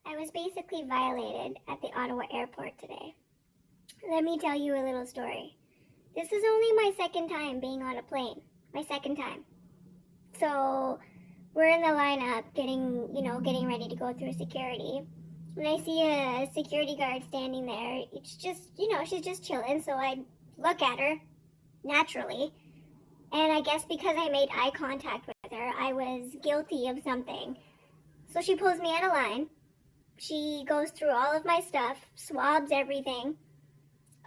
I was basically violated at the Ottawa airport today. Let me tell you a little story. This is only my second time being on a plane. My second time. So we're in the lineup getting ready to go through security. And I see a security guard standing there. It's just, she's just chilling. So I look at her, naturally. And I guess because I made eye contact with her, I was guilty of something. So she pulls me out of line. She goes through all of my stuff, swabs everything.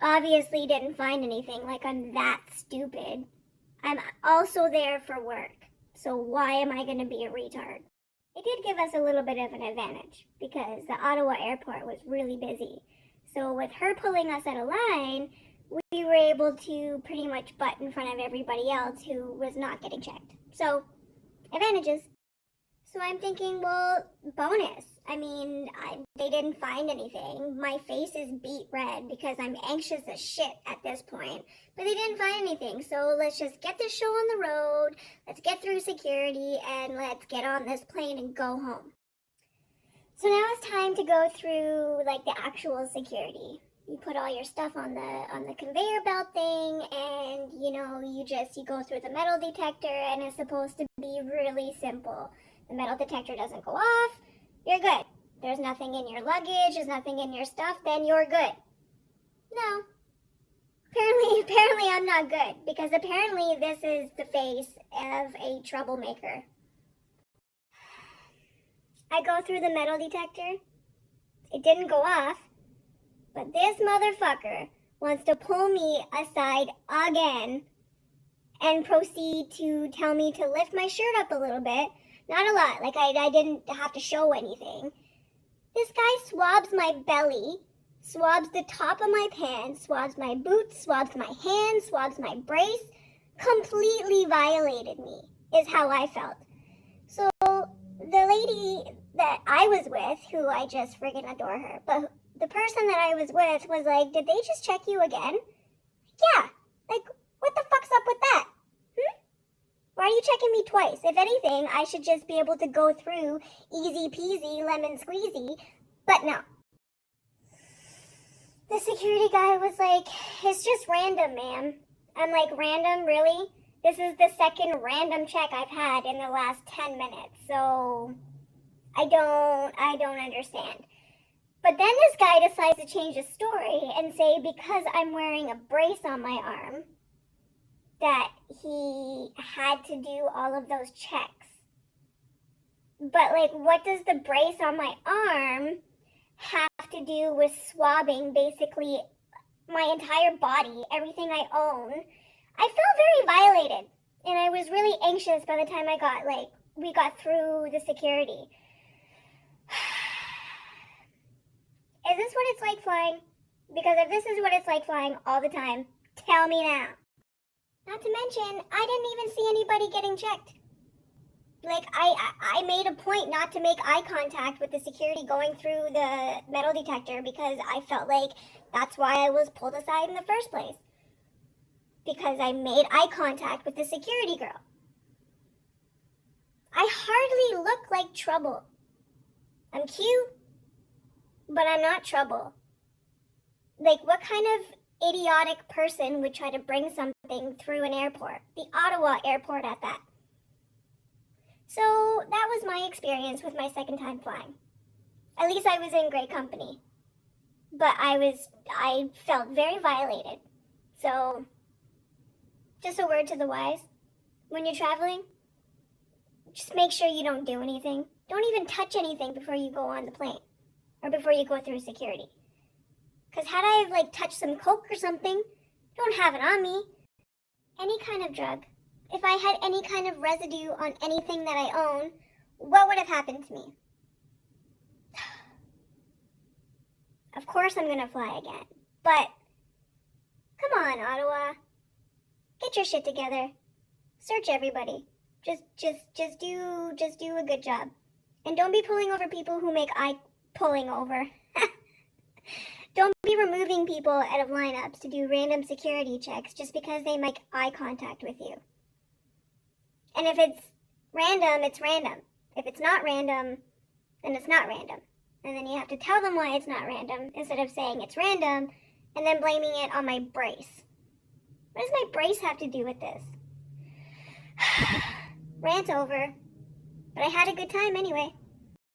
Obviously didn't find anything, like I'm that stupid. I'm also there for work, so why am I going to be a retard? It did give us a little bit of an advantage, because the Ottawa airport was really busy. So with her pulling us out of line, we were able to pretty much butt in front of everybody else who was not getting checked. So, advantages. So I'm thinking, well, bonus. I mean, they didn't find anything. My face is beet red because I'm anxious as shit at this point. But they didn't find anything. So let's just get this show on the road. Let's get through security and let's get on this plane and go home. So now it's time to go through like the actual security. You put all your stuff on the conveyor belt thing, and you go through the metal detector, and it's supposed to be really simple. The metal detector doesn't go off, you're good. There's nothing in your luggage, there's nothing in your stuff, then you're good. No. Apparently I'm not good, because apparently this is the face of a troublemaker. I go through the metal detector. It didn't go off, but this motherfucker wants to pull me aside again and proceed to tell me to lift my shirt up a little bit. Not a lot, like I didn't have to show anything. This guy swabs my belly, swabs the top of my pants, swabs my boots, swabs my hands, swabs my brace. Completely violated me, is how I felt. So the lady that I was with, who I just friggin' adore her, but the person that I was with was like, did they just check you again? Yeah, like, what the fuck's up with that? Why are you checking me twice? If anything, I should just be able to go through easy peasy, lemon squeezy, but no. The security guy was like, it's just random, ma'am. I'm like, random, really? This is the second random check I've had in the last 10 minutes, so I don't understand. But then this guy decides to change the story and say because I'm wearing a brace on my arm, that he had to do all of those checks. But like, what does the brace on my arm have to do with swabbing basically my entire body, everything I own? I felt very violated, and I was really anxious by the time we got through the security. Is this what it's like flying? Because if this is what it's like flying all the time, tell me now. Not to mention, I didn't even see anybody getting checked. Like, I made a point not to make eye contact with the security going through the metal detector because I felt like that's why I was pulled aside in the first place. Because I made eye contact with the security girl. I hardly look like trouble. I'm cute, but I'm not trouble. Like, what kind of idiotic person would try to bring something through an airport? The Ottawa airport at that. So that was my experience with my second time flying. At least I was in great company. But I felt very violated. So, just a word to the wise. When you're traveling, just make sure you don't do anything. Don't even touch anything before you go on the plane. Or before you go through security. Because had I touched some coke or something, don't have it on me. Any kind of drug. If I had any kind of residue on anything that I own, what would have happened to me? Of course I'm going to fly again. But, come on, Ottawa. Get your shit together. Search everybody. Just do a good job. And don't be pulling over people who make eye pulling over. Don't be removing people out of lineups to do random security checks just because they make eye contact with you. And if it's random, it's random. If it's not random, then it's not random. And then you have to tell them why it's not random instead of saying it's random and then blaming it on my brace. What does my brace have to do with this? Rant over. But I had a good time anyway.